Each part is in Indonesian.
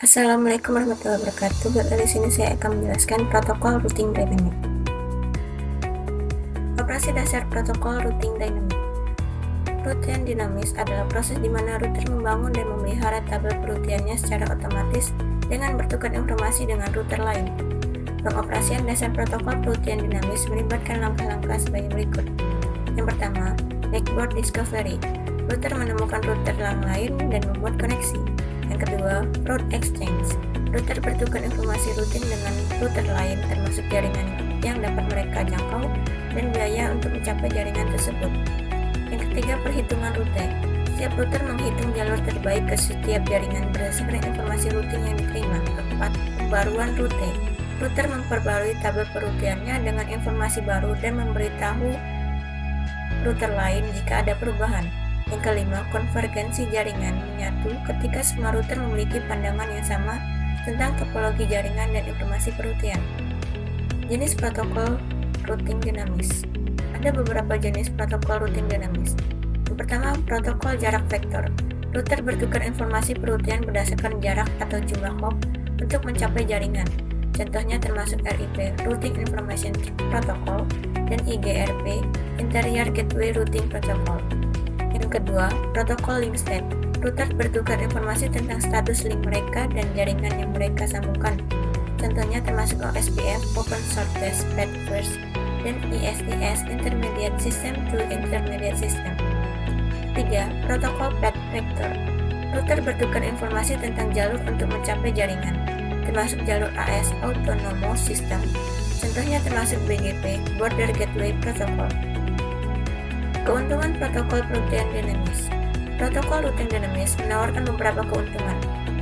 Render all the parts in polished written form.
Assalamualaikum warahmatullahi wabarakatuh. Di sini saya akan menjelaskan protokol routing dynamic. Operasi dasar protokol routing dynamic. Rutian dinamis adalah proses di mana router membangun dan memelihara tabel perutiannya secara otomatis dengan bertukar informasi dengan router lain. Pengoperasian dasar protokol perutian dinamis melibatkan langkah-langkah sebagai berikut. Yang pertama, network discovery. Router menemukan router lain dan membuat koneksi. Yang kedua, route exchange. Router bertukar informasi rutin dengan router lain termasuk jaringan yang dapat mereka jangkau dan biaya untuk mencapai jaringan tersebut. Yang ketiga, perhitungan rute. Setiap router menghitung jalur terbaik ke setiap jaringan berdasarkan informasi rutin yang diterima. Keempat, pembaruan rute. Router memperbarui tabel perutiannya dengan informasi baru dan memberitahu router lain jika ada perubahan. Yang kelima, konvergensi jaringan menyatu ketika semua router memiliki pandangan yang sama tentang topologi jaringan dan informasi perutian. Jenis protokol routing dinamis. Ada beberapa jenis protokol routing dinamis. Yang pertama, protokol jarak vektor. Router bertukar informasi perutian berdasarkan jarak atau jumlah hop untuk mencapai jaringan. Contohnya termasuk RIP, Routing Information Protocol, dan IGRP, Interior Gateway Routing Protocol. Yang kedua, protokol link state. Router bertukar informasi tentang status link mereka dan jaringan yang mereka sambungkan. Contohnya termasuk OSPF, Open Shortest Path First, dan ISIS, Intermediate System to Intermediate System. Ketiga, protokol path vector. Router bertukar informasi tentang jalur untuk mencapai jaringan, termasuk jalur AS, Autonomous System. Contohnya termasuk BGP, Border Gateway Protocol. Keuntungan protokol perutian dinamis. Protokol routing dinamis menawarkan beberapa keuntungan.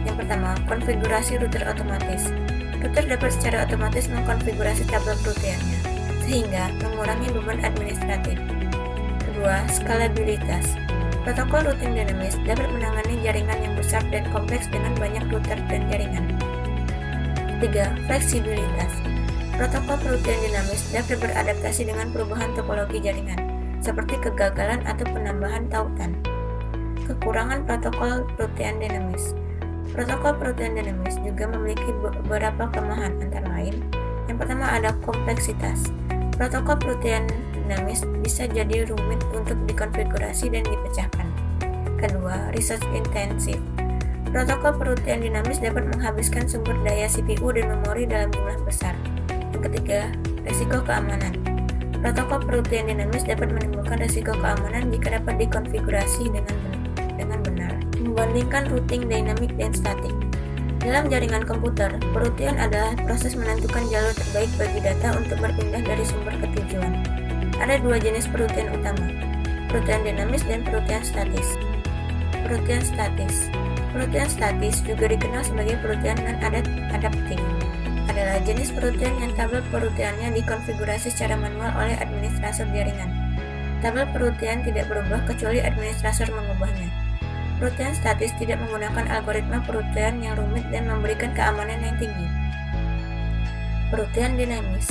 Yang pertama, konfigurasi router otomatis. Router dapat secara otomatis mengkonfigurasi tabel perutiannya, sehingga mengurangi beban administratif. Kedua, skalabilitas. Protokol routing dinamis dapat menangani jaringan yang besar dan kompleks dengan banyak router dan jaringan. Ketiga, fleksibilitas. Protokol perutian dinamis dapat beradaptasi dengan perubahan topologi jaringan, seperti kegagalan atau penambahan tautan. Kekurangan protokol perutian dinamis. Protokol perutian dinamis juga memiliki beberapa kelemahan, antara lain. Yang pertama ada kompleksitas. Protokol perutian dinamis bisa jadi rumit untuk dikonfigurasi dan dipecahkan. Kedua, resource intensif. Protokol perutian dinamis dapat menghabiskan sumber daya CPU dan memori dalam jumlah besar. Yang ketiga, risiko keamanan. Protokol perutian dinamis dapat menimbulkan risiko keamanan jika dapat dikonfigurasi dengan benar. Membandingkan routing dynamic dan static. Dalam jaringan komputer, perutian adalah proses menentukan jalur terbaik bagi data untuk berpindah dari sumber ke tujuan. Ada dua jenis perutian utama, perutian dinamis dan perutian statis. Perutian statis. Perutian statis juga dikenal sebagai perutian non-adaptif. Adalah jenis perutian yang tabel perutiannya dikonfigurasi secara manual oleh administrator jaringan. Tabel perutian tidak berubah kecuali administrator mengubahnya. Perutian statis tidak menggunakan algoritma perutian yang rumit dan memberikan keamanan yang tinggi. Perutian dinamis.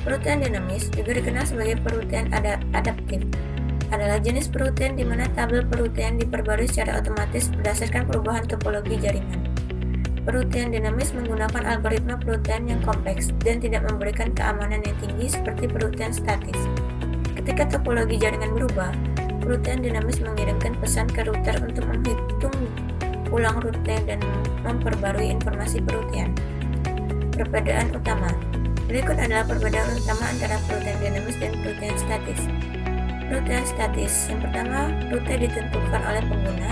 Perutian dinamis juga dikenal sebagai perutian adaptif. Adalah jenis perutian di mana tabel perutian diperbarui secara otomatis berdasarkan perubahan topologi jaringan. Perutian dinamis menggunakan algoritma perutian yang kompleks dan tidak memberikan keamanan yang tinggi seperti perutian statis. Ketika topologi jaringan berubah, perutian dinamis mengirimkan pesan ke router untuk menghitung ulang rute dan memperbarui informasi perutian. Perbedaan utama. Berikut adalah perbedaan utama antara perutian dinamis dan perutian statis. Perutian statis. Yang pertama, rute ditentukan oleh pengguna.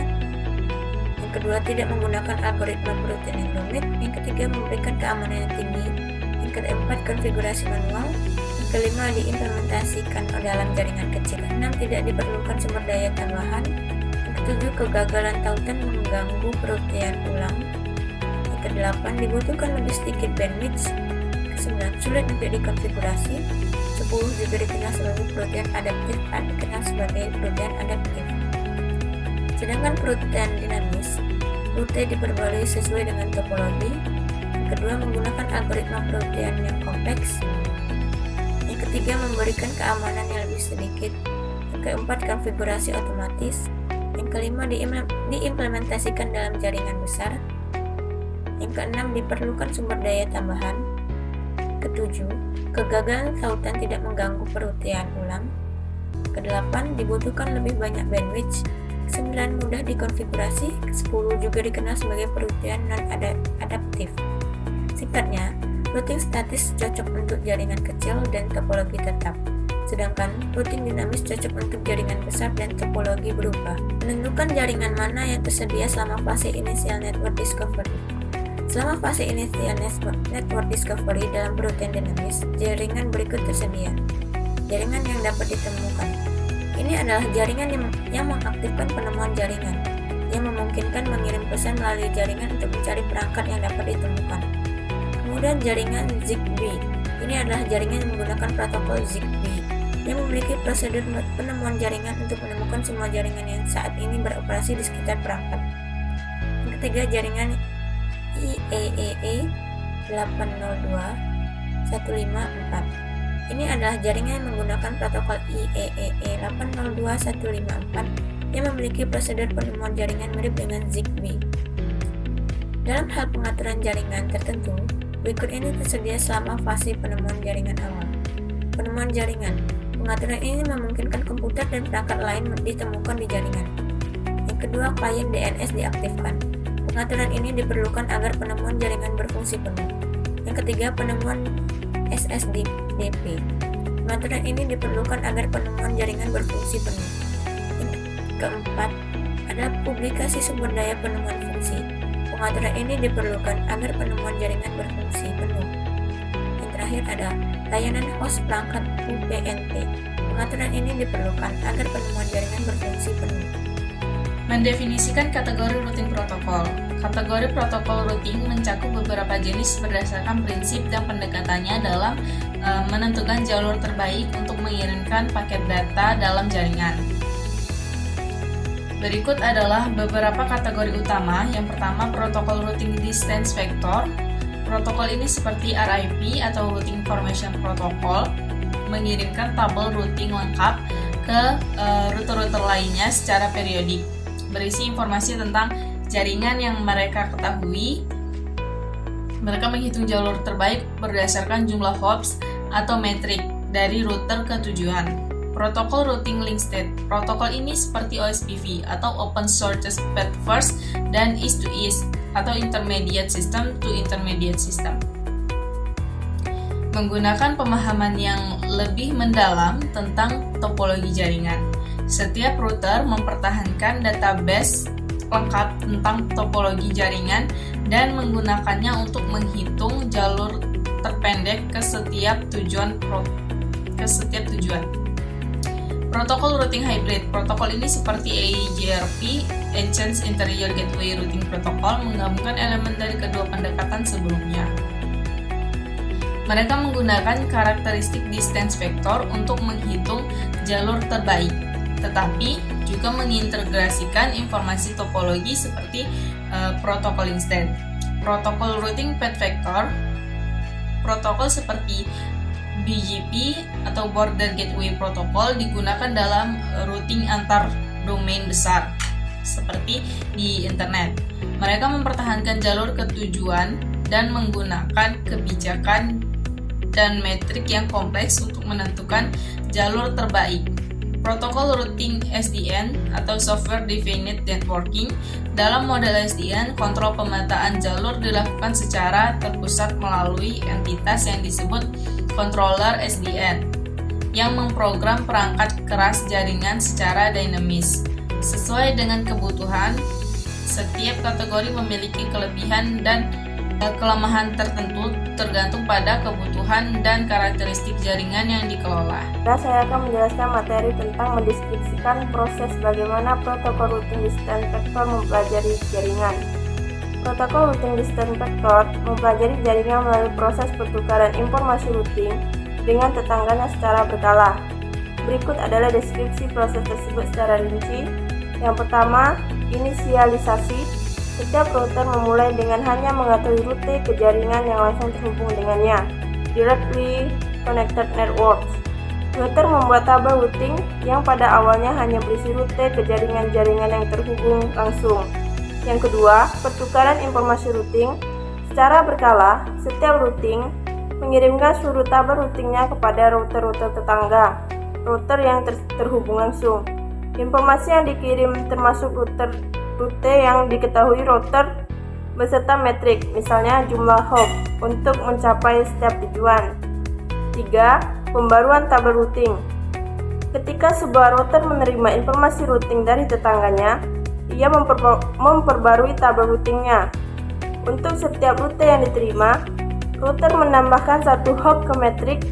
Yang kedua, tidak menggunakan algoritma perutian yang rumit. Yang ketiga, memberikan keamanan yang tinggi. Yang keempat, konfigurasi manual. Yang kelima, diimplementasikan dalam jaringan kecil. Enam, tidak diperlukan sumber daya tambahan. Yang ketujuh, kegagalan tautan mengganggu perutian ulang. Yang kedelapan, dibutuhkan lebih sedikit bandwidth. Kesembilan, sulit untuk dikonfigurasi. 10 juga dikenal sebagai perutian adaptif atau dikenal sebagai perutian adaptif. Sedangkan perutian dinamis, rute diperbarui sesuai dengan topologi. Yang kedua, menggunakan algoritma perutian yang kompleks. Yang ketiga, memberikan keamanan yang lebih sedikit. Yang keempat, konfigurasi otomatis. Yang kelima, diimplementasikan dalam jaringan besar. Yang keenam, diperlukan sumber daya tambahan. Ketujuh, kegagalan tautan tidak mengganggu perutian ulang. Kedelapan, dibutuhkan lebih banyak bandwidth. Kesembilan, mudah dikonfigurasi. Kesepuluh, juga dikenal sebagai perutian non-adaptif. Singkatnya, routing statis cocok untuk jaringan kecil dan topologi tetap, sedangkan routing dinamis cocok untuk jaringan besar dan topologi berubah. Menentukan jaringan mana yang tersedia selama fase initial network discovery. Selama fase initial network discovery dalam perutian dinamis, jaringan berikut tersedia. Jaringan yang dapat ditemukan. Ini adalah jaringan yang mengaktifkan penemuan jaringan, yang memungkinkan mengirim pesan melalui jaringan untuk mencari perangkat yang dapat ditemukan. Kemudian jaringan ZigBee. Ini adalah jaringan yang menggunakan protokol ZigBee, yang memiliki prosedur penemuan jaringan untuk menemukan semua jaringan yang saat ini beroperasi di sekitar perangkat. Yang ketiga, jaringan IEEE 802.154. Ini adalah jaringan yang menggunakan protokol IEEE 802.154 yang memiliki prosedur penemuan jaringan mirip dengan ZigBee. Dalam hal pengaturan jaringan tertentu, berikut ini tersedia selama fase penemuan jaringan awal. Penemuan jaringan. Pengaturan ini memungkinkan komputer dan perangkat lain ditemukan di jaringan. Yang kedua, klien DNS diaktifkan. Pengaturan ini diperlukan agar penemuan jaringan berfungsi penuh. Yang ketiga, penemuan SSDP. Pengaturan ini diperlukan agar penemuan jaringan berfungsi penuh. Yang keempat, ada publikasi sumber daya penemuan fungsi. Pengaturan ini diperlukan agar penemuan jaringan berfungsi penuh. Yang terakhir ada layanan host perangkat UPnP. Pengaturan ini diperlukan agar penemuan jaringan berfungsi penuh. Mendefinisikan kategori routing protokol. Kategori protokol routing mencakup beberapa jenis berdasarkan prinsip dan pendekatannya dalam menentukan jalur terbaik untuk mengirimkan paket data dalam jaringan. Berikut adalah beberapa kategori utama. Yang pertama, protokol routing distance vector. Protokol ini seperti RIP atau Routing Information Protocol, mengirimkan tabel routing lengkap ke router-router lainnya secara periodik, berisi informasi tentang jaringan yang mereka ketahui. Mereka menghitung jalur terbaik berdasarkan jumlah hops atau metrik dari router ke tujuan. Protokol routing link state. Protokol ini seperti OSPF atau Open Source Path First dan East to East atau Intermediate System to Intermediate System. Menggunakan pemahaman yang lebih mendalam tentang topologi jaringan. Setiap router mempertahankan database lengkap tentang topologi jaringan dan menggunakannya untuk menghitung jalur terpendek ke setiap tujuan. Protokol routing hybrid. Protokol ini seperti AGRP, Advanced Interior Gateway Routing Protocol, menggabungkan elemen dari kedua pendekatan sebelumnya. Mereka menggunakan karakteristik distance vector untuk menghitung jalur terbaik, tetapi juga mengintegrasikan informasi topologi seperti protokol instant. Protokol routing path vector. Protokol seperti BGP atau Border Gateway Protocol digunakan dalam routing antar domain besar seperti di internet. Mereka mempertahankan jalur ke tujuan dan menggunakan kebijakan dan metrik yang kompleks untuk menentukan jalur terbaik. Protokol routing SDN atau Software Defined Networking. Dalam model SDN, kontrol pemetaan jalur dilakukan secara terpusat melalui entitas yang disebut controller SDN yang memprogram perangkat keras jaringan secara dinamis. Sesuai dengan kebutuhan, setiap kategori memiliki kelebihan dan kelemahan tertentu tergantung pada kebutuhan dan karakteristik jaringan yang dikelola. Saya akan menjelaskan materi tentang mendeskripsikan proses bagaimana protokol routing distance vector mempelajari jaringan. Protokol routing distance vector mempelajari jaringan melalui proses pertukaran informasi routing dengan tetangganya secara berkala. Berikut adalah deskripsi proses tersebut secara rinci. Yang pertama, inisialisasi. Setiap router memulai dengan hanya mengetahui rute ke jaringan yang langsung terhubung dengannya, directly connected networks. Router membuat tabel routing yang pada awalnya hanya berisi rute ke jaringan-jaringan yang terhubung langsung. Yang kedua, pertukaran informasi routing. Secara berkala, setiap routing mengirimkan seluruh tabel routingnya kepada router-router tetangga, router yang terhubung langsung. Informasi yang dikirim termasuk rute yang diketahui router beserta metrik, misalnya jumlah hop untuk mencapai setiap tujuan. 3. Pembaruan tabel routing. Ketika sebuah router menerima informasi routing dari tetangganya, ia memperbarui tabel routingnya. Untuk setiap rute yang diterima, router menambahkan satu hop ke metrik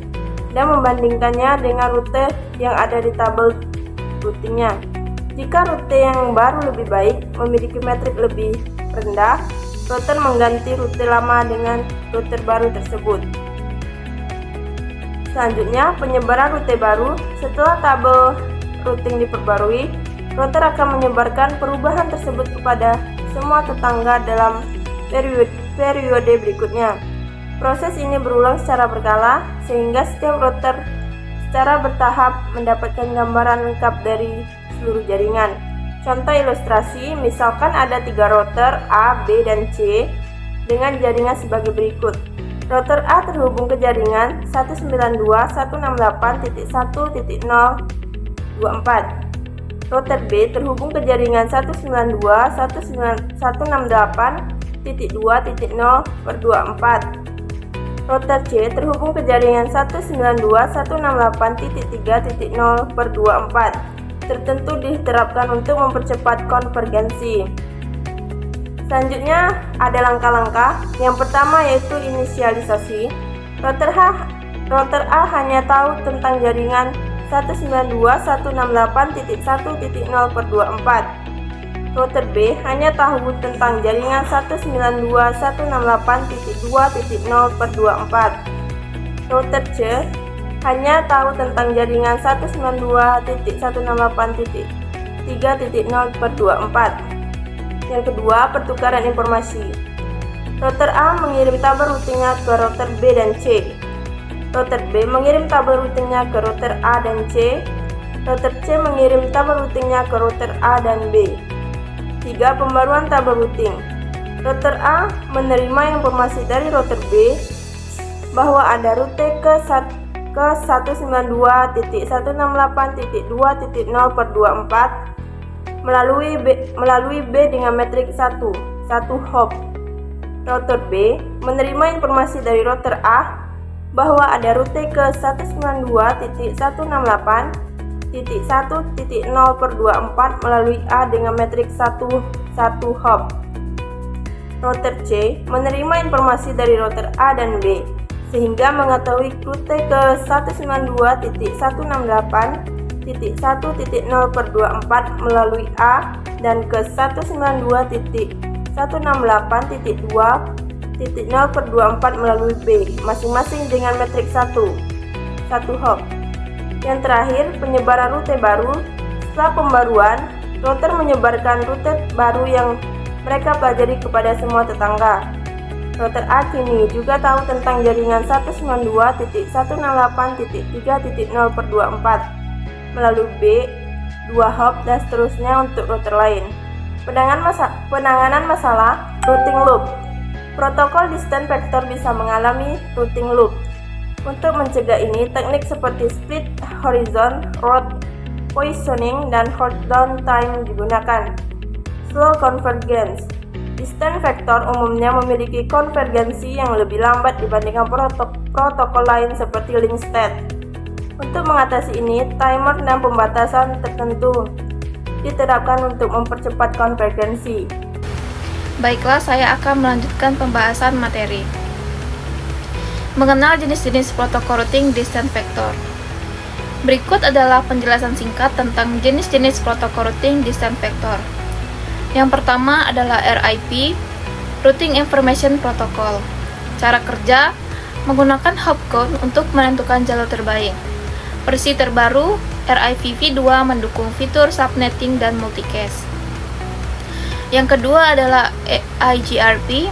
dan membandingkannya dengan rute yang ada di tabel routingnya. Jika rute yang baru lebih baik, memiliki metrik lebih rendah, router mengganti rute lama dengan rute baru tersebut. Selanjutnya, penyebaran rute baru. Setelah tabel routing diperbarui, router akan menyebarkan perubahan tersebut kepada semua tetangga dalam periode berikutnya. Proses ini berulang secara berkala, sehingga setiap router secara bertahap mendapatkan gambaran lengkap dari seluruh jaringan. Contoh ilustrasi, misalkan ada 3 router A, B, dan C dengan jaringan sebagai berikut. Router A terhubung ke jaringan 192.168.0.24. Router B terhubung ke jaringan 192.168.2.0/24. Router C terhubung ke jaringan 192.168.3.0/24. Tertentu diterapkan untuk mempercepat konvergensi. Selanjutnya ada langkah-langkah. Yang pertama yaitu inisialisasi. Router A hanya tahu tentang jaringan 192.168.1.0/24. Router B hanya tahu tentang jaringan 192.168.2.0/24. Router C hanya tahu tentang jaringan 192.168.3.0/24. Yang kedua, pertukaran informasi. Router A mengirim tabel routingnya ke router B dan C. Router B mengirim tabel routingnya ke router A dan C. Router C mengirim tabel routingnya ke router A dan B. 3. Pembaruan tabel routing. Router A menerima informasi dari router B bahwa ada rute ke 192.168.2.0/24 melalui B dengan metrik 1 hop. Router B menerima informasi dari router A bahwa ada rute ke 192.168.1.0/24 melalui A dengan metrik 1 hop. Router C menerima informasi dari router A dan B sehingga mengetahui rute ke 192.168.1.0/24 melalui A dan ke 192.168.2.0/24 melalui B, masing-masing dengan metrik 1 hop. Yang terakhir, penyebaran rute baru. Setelah pembaruan, router menyebarkan rute baru yang mereka pelajari kepada semua tetangga. Router A kini juga tahu tentang jaringan 192.168.3.0/24 melalui B, 2 hop, dan seterusnya untuk router lain. Penanganan masalah routing loop. Protokol distant vector bisa mengalami routing loop. Untuk mencegah ini, teknik seperti split horizon, route poisoning, dan hold down time digunakan. Slow convergence. Distant vector umumnya memiliki konvergensi yang lebih lambat dibandingkan protokol lain seperti link state. Untuk mengatasi ini, timer dan pembatasan tertentu diterapkan untuk mempercepat konvergensi. Baiklah, saya akan melanjutkan pembahasan materi. Mengenal jenis-jenis protokol routing distant vector. Berikut adalah penjelasan singkat tentang jenis-jenis protokol routing distant vector. Yang pertama adalah RIP, Routing Information Protocol. Cara kerja, menggunakan hopcount untuk menentukan jalur terbaik. Versi terbaru, RIPv2 mendukung fitur subnetting dan multicast. Yang kedua adalah IGRP,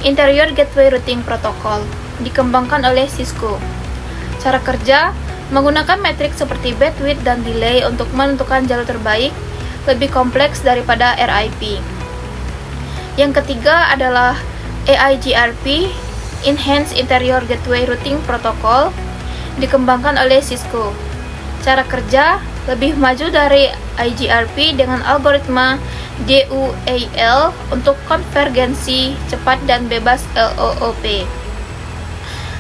Interior Gateway Routing Protocol, dikembangkan oleh Cisco. Cara kerja, menggunakan metrik seperti bandwidth dan delay untuk menentukan jalur terbaik, lebih kompleks daripada RIP. Yang ketiga adalah EIGRP Enhanced Interior Gateway Routing Protocol dikembangkan oleh Cisco. Cara kerja lebih maju dari IGRP dengan algoritma DUAL untuk konvergensi cepat dan bebas LOOP,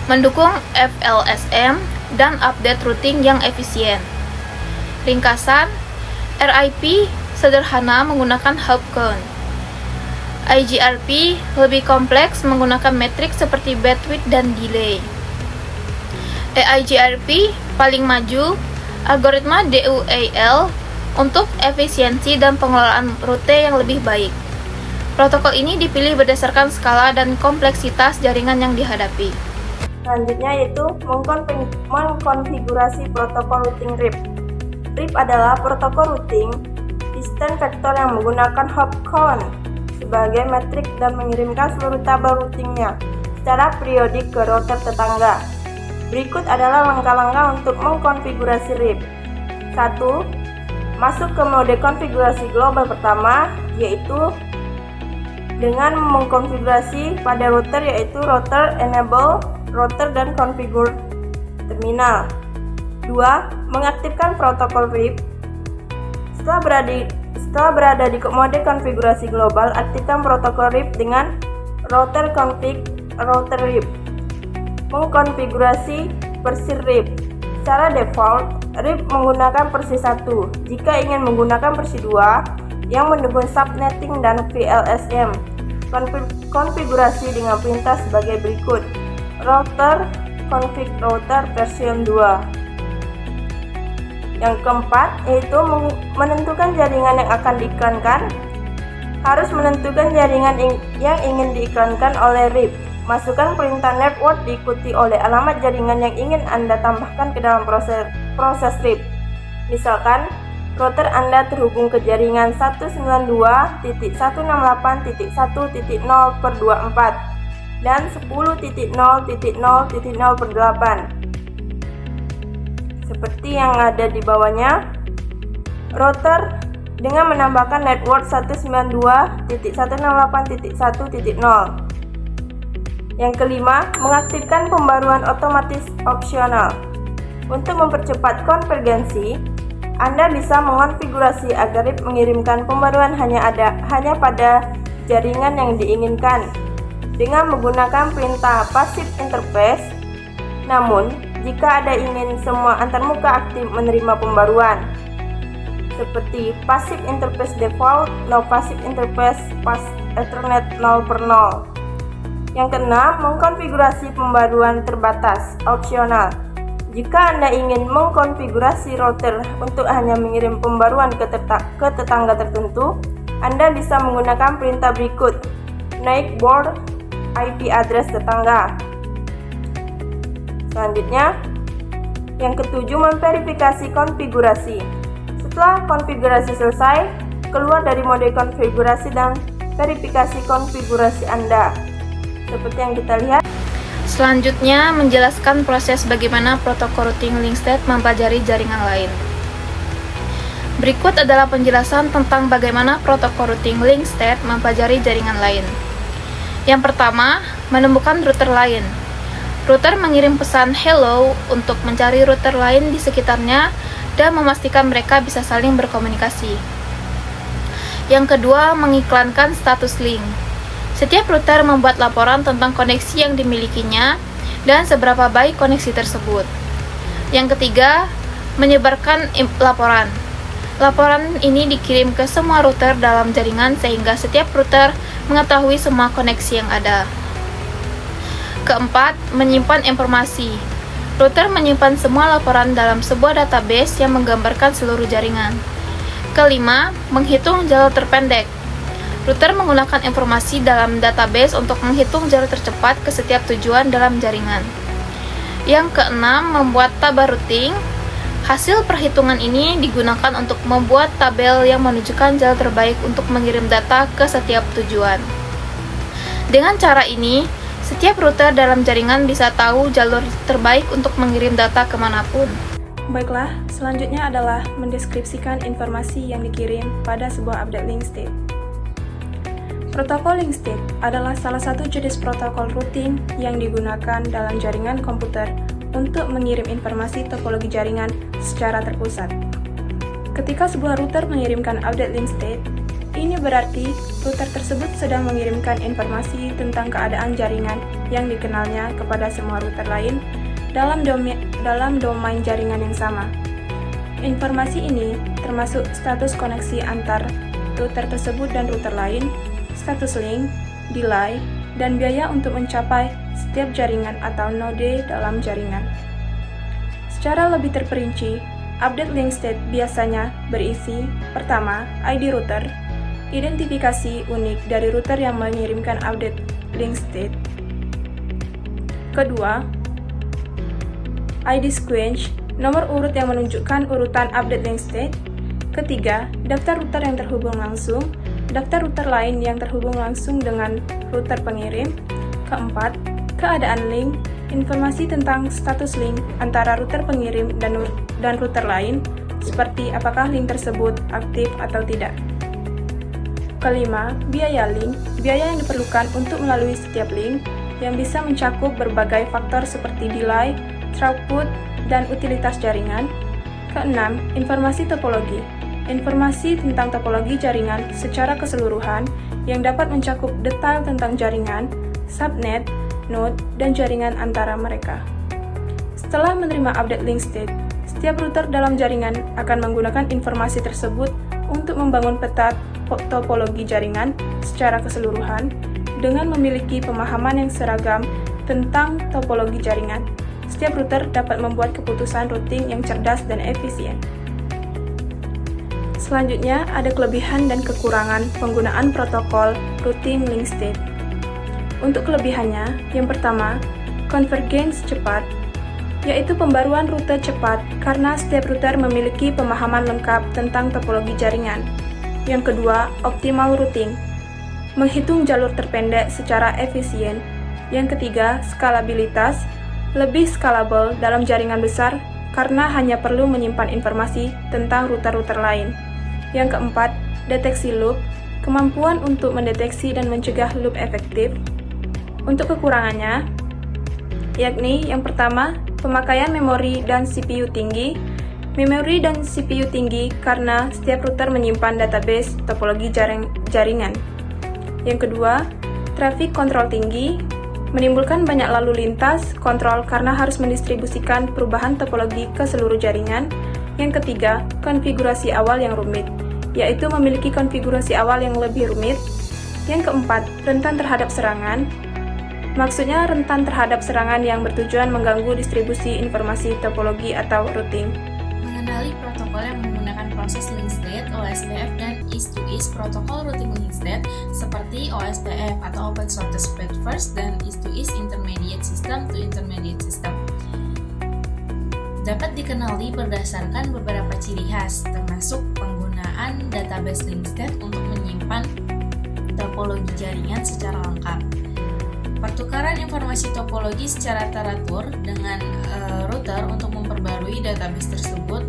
mendukung FLSM dan update routing yang efisien. Ringkasan, RIP sederhana menggunakan hop count. IGRP lebih kompleks menggunakan metrik seperti bandwidth dan delay. EIGRP paling maju, algoritma DUAL untuk efisiensi dan pengelolaan rute yang lebih baik. Protokol ini dipilih berdasarkan skala dan kompleksitas jaringan yang dihadapi. Selanjutnya yaitu mengkonfigurasi protokol routing RIP. RIP adalah protokol routing distance vector yang menggunakan hop count sebagai metrik dan mengirimkan seluruh tabel routingnya secara periodik ke router tetangga. Berikut adalah langkah-langkah untuk mengkonfigurasi RIP. 1. Masuk ke mode konfigurasi global pertama, yaitu dengan mengkonfigurasi pada router, yaitu router enable, router dan configure terminal. 2. Mengaktifkan protokol RIP. Setelah berada di mode konfigurasi global, aktifkan protokol RIP dengan router config router RIP. Mengkonfigurasi versi RIP. Secara default, RIP menggunakan versi 1. Jika ingin menggunakan versi 2 yang mendukung subnetting dan VLSM, konfigurasi dengan perintah sebagai berikut. Router config router version 2. Yang keempat, yaitu menentukan jaringan yang akan diiklankan. Harus menentukan jaringan yang ingin diiklankan oleh RIP. Masukkan perintah network diikuti oleh alamat jaringan yang ingin Anda tambahkan ke dalam proses RIP. Misalkan, router Anda terhubung ke jaringan 192.168.1.0/24 dan 10.0.0.0/8. Seperti yang ada di bawahnya, router dengan menambahkan network 192.168.1.0. Yang kelima, mengaktifkan pembaruan otomatis opsional. Untuk mempercepat konvergensi, Anda bisa mengonfigurasi agar RIP mengirimkan pembaruan hanya pada jaringan yang diinginkan dengan menggunakan perintah passive interface. Namun, jika Anda ingin semua antarmuka aktif menerima pembaruan, seperti passive interface default, no passive interface, pass Ethernet 0/0. Yang keenam, mengkonfigurasi pembaruan terbatas, opsional. Jika Anda ingin mengkonfigurasi router untuk hanya mengirim pembaruan ke tetangga tertentu, Anda bisa menggunakan perintah berikut. Naik board IP address tetangga. Selanjutnya, yang ketujuh, memverifikasi konfigurasi. Setelah konfigurasi selesai, keluar dari mode konfigurasi dan verifikasi konfigurasi Anda. Seperti yang kita lihat. Selanjutnya, menjelaskan proses bagaimana protokol routing link state mempelajari jaringan lain. Berikut adalah penjelasan tentang bagaimana protokol routing link state mempelajari jaringan lain. Yang pertama, menemukan router lain. Router mengirim pesan hello untuk mencari router lain di sekitarnya dan memastikan mereka bisa saling berkomunikasi. Yang kedua, mengiklankan status link. Setiap router membuat laporan tentang koneksi yang dimilikinya dan seberapa baik koneksi tersebut. Yang ketiga, menyebarkan laporan. Laporan ini dikirim ke semua router dalam jaringan sehingga setiap router mengetahui semua koneksi yang ada. Keempat, menyimpan informasi. Router menyimpan semua laporan dalam sebuah database yang menggambarkan seluruh jaringan. Kelima, menghitung jalur terpendek. Router menggunakan informasi dalam database untuk menghitung jalur tercepat ke setiap tujuan dalam jaringan. Yang keenam, membuat tabel routing. Hasil perhitungan ini digunakan untuk membuat tabel yang menunjukkan jalur terbaik untuk mengirim data ke setiap tujuan. Dengan cara ini, setiap router dalam jaringan bisa tahu jalur terbaik untuk mengirim data kemanapun. Baiklah, selanjutnya adalah mendeskripsikan informasi yang dikirim pada sebuah update link state. Protokol link state adalah salah satu jenis protokol routing yang digunakan dalam jaringan komputer untuk mengirim informasi topologi jaringan secara terpusat. Ketika sebuah router mengirimkan update link state, ini berarti router tersebut sedang mengirimkan informasi tentang keadaan jaringan yang dikenalnya kepada semua router lain dalam domain jaringan yang sama. Informasi ini termasuk status koneksi antar router tersebut dan router lain, status link, delay, dan biaya untuk mencapai setiap jaringan atau node dalam jaringan. Secara lebih terperinci, update link state biasanya berisi: pertama, ID router, identifikasi unik dari router yang mengirimkan update link state. Kedua, ID sequence, nomor urut yang menunjukkan urutan update link state. Ketiga, daftar router yang terhubung langsung, daftar router lain yang terhubung langsung dengan router pengirim. Keempat, keadaan link, informasi tentang status link antara router pengirim dan router lain, seperti apakah link tersebut aktif atau tidak. Kelima, biaya link, biaya yang diperlukan untuk melalui setiap link, yang bisa mencakup berbagai faktor seperti delay, throughput, dan utilitas jaringan. Keenam, informasi topologi, informasi tentang topologi jaringan secara keseluruhan yang dapat mencakup detail tentang jaringan, subnet, node, dan jaringan antara mereka. Setelah menerima update link state, setiap router dalam jaringan akan menggunakan informasi tersebut untuk membangun peta topologi jaringan secara keseluruhan dengan memiliki pemahaman yang seragam tentang topologi jaringan. Setiap router dapat membuat keputusan routing yang cerdas dan efisien. Selanjutnya, ada kelebihan dan kekurangan penggunaan protokol routing link state. Untuk kelebihannya, yang pertama, convergence cepat, yaitu pembaruan rute cepat karena setiap router memiliki pemahaman lengkap tentang topologi jaringan. Yang kedua, optimal routing, menghitung jalur terpendek secara efisien. Yang ketiga, skalabilitas, lebih scalable dalam jaringan besar karena hanya perlu menyimpan informasi tentang router-router lain. Yang keempat, deteksi loop, kemampuan untuk mendeteksi dan mencegah loop efektif. Untuk kekurangannya, yakni yang pertama, pemakaian memori dan CPU tinggi. Memori dan CPU tinggi karena setiap router menyimpan database topologi jaringan. Yang kedua, traffic control tinggi, menimbulkan banyak lalu lintas kontrol karena harus mendistribusikan perubahan topologi ke seluruh jaringan. Yang ketiga, konfigurasi awal yang rumit, yaitu memiliki konfigurasi awal yang lebih rumit. Yang keempat, rentan terhadap serangan. Maksudnya rentan terhadap serangan yang bertujuan mengganggu distribusi informasi topologi atau routing. Mengenali protokol yang menggunakan proses link state, OSPF, dan east-to-east protokol routing link state seperti OSPF atau Open Shortest Path First dan east-to-east intermediate system to intermediate system. Dapat dikenali berdasarkan beberapa ciri khas, termasuk penggunaan database link state untuk menyimpan topologi jaringan secara lengkap, pertukaran informasi topologi secara teratur dengan router untuk memperbarui database tersebut,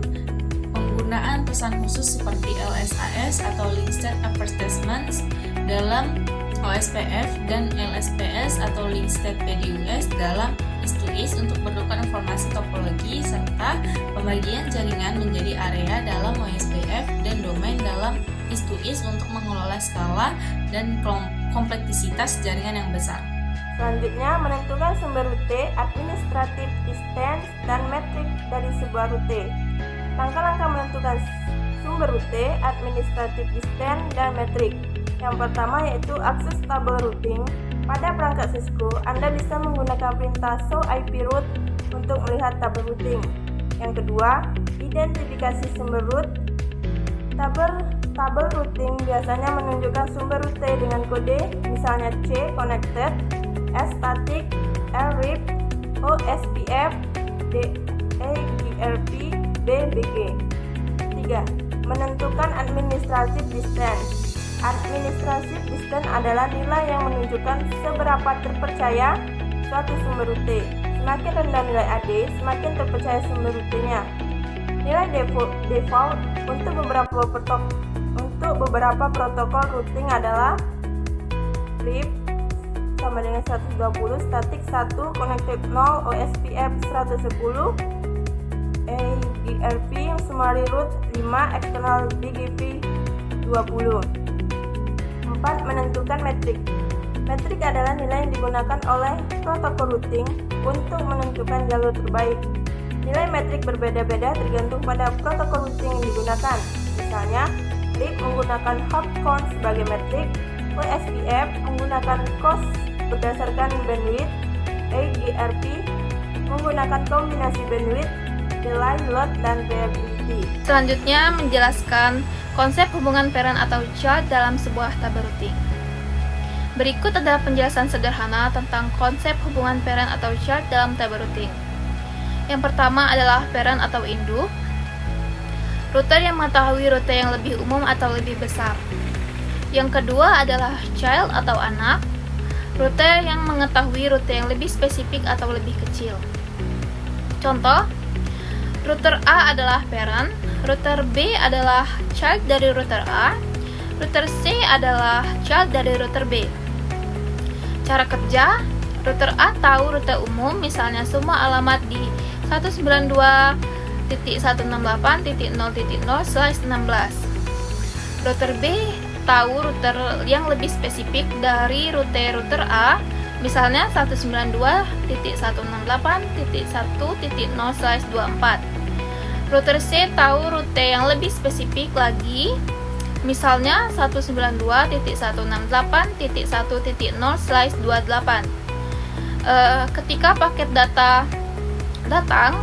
penggunaan pesan khusus seperti LSAS atau Link State Advertisements dalam OSPF dan LSPS atau Link State PDUS dalam east-to-east untuk bertukar informasi topologi, serta pembagian jaringan menjadi area dalam OSPF dan domain dalam east-to-east untuk mengelola skala dan kompleksitas jaringan yang besar. Selanjutnya, menentukan sumber rute, administrative distance, dan metrik dari sebuah rute. Langkah-langkah menentukan sumber rute, administrative distance, dan metrik. Yang pertama yaitu akses tabel routing. Pada perangkat Cisco, Anda bisa menggunakan perintah show IP route untuk melihat tabel routing. Yang kedua, identifikasi sumber route. Tabel routing biasanya menunjukkan sumber rute dengan kode, misalnya C connected, S static, L RIP, O SPF, D EGRP, B BG. 3. Menentukan administrative distance. Administrative distance adalah nilai yang menunjukkan seberapa terpercaya suatu sumber rute. Semakin rendah nilai AD, semakin terpercaya sumber rutenya. Nilai default untuk beberapa protokol routing adalah lib sama dengan 120, static 1, connected 0, OSPF 110, AGRP yang summary root 5, external BGP 20. 4. Menentukan metrik. Metrik adalah nilai yang digunakan oleh protokol routing untuk menentukan jalur terbaik. Nilai metrik berbeda-beda tergantung pada protokol routing yang digunakan. Misalnya, lib menggunakan hop count sebagai metrik, OSPF menggunakan cost berdasarkan bandwidth, AGRP menggunakan kombinasi bandwidth, delay, load, dan reliability. Selanjutnya menjelaskan konsep hubungan parent atau child dalam sebuah tabel routing. Berikut adalah penjelasan sederhana tentang konsep hubungan parent atau child dalam tabel routing. Yang pertama adalah parent atau induk, router yang mengetahui rute yang lebih umum atau lebih besar. Yang kedua adalah child atau anak, router yang mengetahui rute yang lebih spesifik atau lebih kecil. Contoh, router A adalah parent, router B adalah child dari router A, router C adalah child dari router B. Cara kerja, router A tahu rute umum, misalnya semua alamat di 192.168.0.0/16. Router B tahu router yang lebih spesifik dari router A, misalnya 192.168.1.0/24. Router C tahu rute yang lebih spesifik lagi, misalnya 192.168.1.0/28. Ketika paket data datang,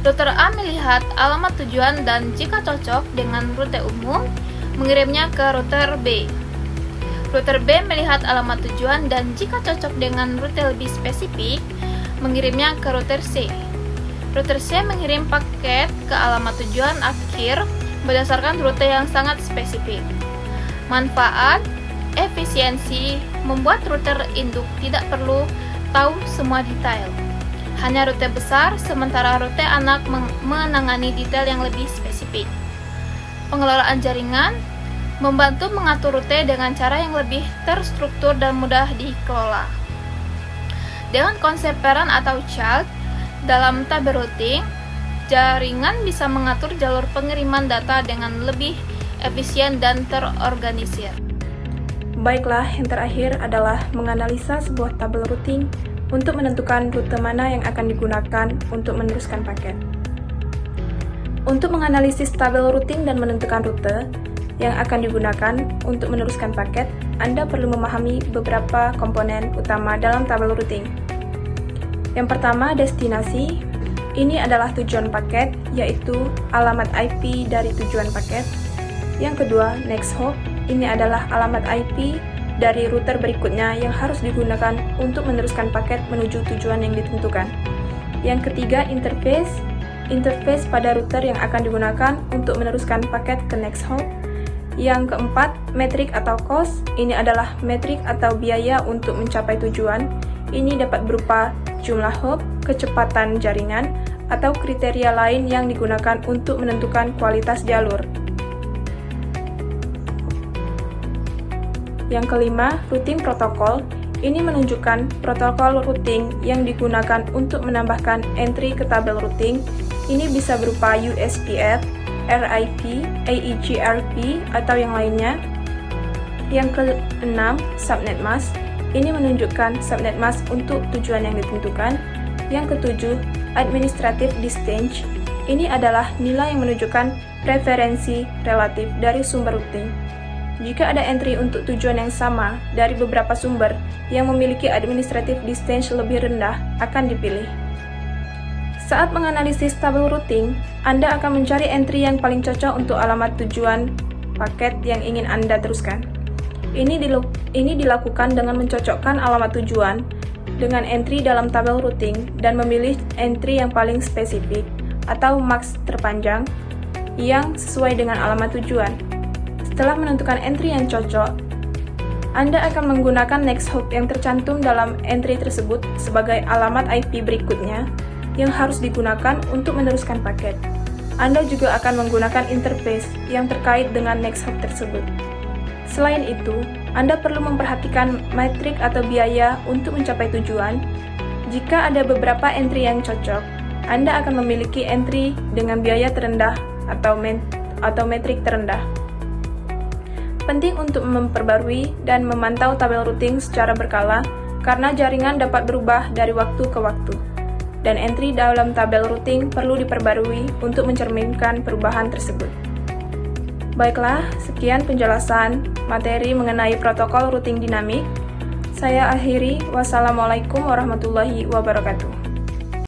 router A melihat alamat tujuan dan jika cocok dengan rute umum, mengirimnya ke router B. Router B melihat alamat tujuan dan jika cocok dengan rute lebih spesifik, mengirimnya ke router C. Router C mengirim paket ke alamat tujuan akhir berdasarkan rute yang sangat spesifik. Manfaat, efisiensi, membuat router induk tidak perlu tahu semua detail. Hanya rute besar, sementara rute anak menangani detail yang lebih spesifik. Pengelolaan jaringan membantu mengatur rute dengan cara yang lebih terstruktur dan mudah dikelola. Dengan konsep parent atau child dalam tabel routing, jaringan bisa mengatur jalur pengiriman data dengan lebih efisien dan terorganisir. Baiklah, yang terakhir adalah menganalisa sebuah tabel routing untuk menentukan rute mana yang akan digunakan untuk meneruskan paket. Untuk menganalisis tabel routing dan menentukan rute yang akan digunakan untuk meneruskan paket, Anda perlu memahami beberapa komponen utama dalam tabel routing. Yang pertama, destinasi. Ini adalah tujuan paket, yaitu alamat IP dari tujuan paket. Yang kedua, next hop. Ini adalah alamat IP dari router berikutnya yang harus digunakan untuk meneruskan paket menuju tujuan yang ditentukan. Yang ketiga, interface. Interface pada router yang akan digunakan untuk meneruskan paket ke next hop. Yang keempat, metrik atau cost. Ini adalah metrik atau biaya untuk mencapai tujuan. Ini dapat berupa jumlah hop, kecepatan jaringan, atau kriteria lain yang digunakan untuk menentukan kualitas jalur. Yang kelima, routing protokol. Ini menunjukkan protokol routing yang digunakan untuk menambahkan entry ke tabel routing. Ini bisa berupa USPF, RIP, AEGRP, atau yang lainnya. Yang keenam, subnet mask. Ini menunjukkan subnet mask untuk tujuan yang ditentukan. Yang ketujuh, administrative distance. Ini adalah nilai yang menunjukkan preferensi relatif dari sumber routing. Jika ada entry untuk tujuan yang sama dari beberapa sumber yang memiliki administrative distance lebih rendah, akan dipilih. Saat menganalisis tabel routing, Anda akan mencari entry yang paling cocok untuk alamat tujuan paket yang ingin Anda teruskan. Ini dilakukan dengan mencocokkan alamat tujuan dengan entry dalam tabel routing dan memilih entry yang paling spesifik atau max terpanjang yang sesuai dengan alamat tujuan. Setelah menentukan entry yang cocok, Anda akan menggunakan next hop yang tercantum dalam entry tersebut sebagai alamat IP berikutnya yang harus digunakan untuk meneruskan paket. Anda juga akan menggunakan interface yang terkait dengan next hop tersebut. Selain itu, Anda perlu memperhatikan metrik atau biaya untuk mencapai tujuan. Jika ada beberapa entry yang cocok, Anda akan memiliki entry dengan biaya terendah atau metrik terendah. Penting untuk memperbarui dan memantau tabel routing secara berkala karena jaringan dapat berubah dari waktu ke waktu, dan entry dalam tabel routing perlu diperbarui untuk mencerminkan perubahan tersebut. Baiklah, sekian penjelasan materi mengenai protokol routing dinamik. Saya akhiri. Wassalamualaikum warahmatullahi wabarakatuh.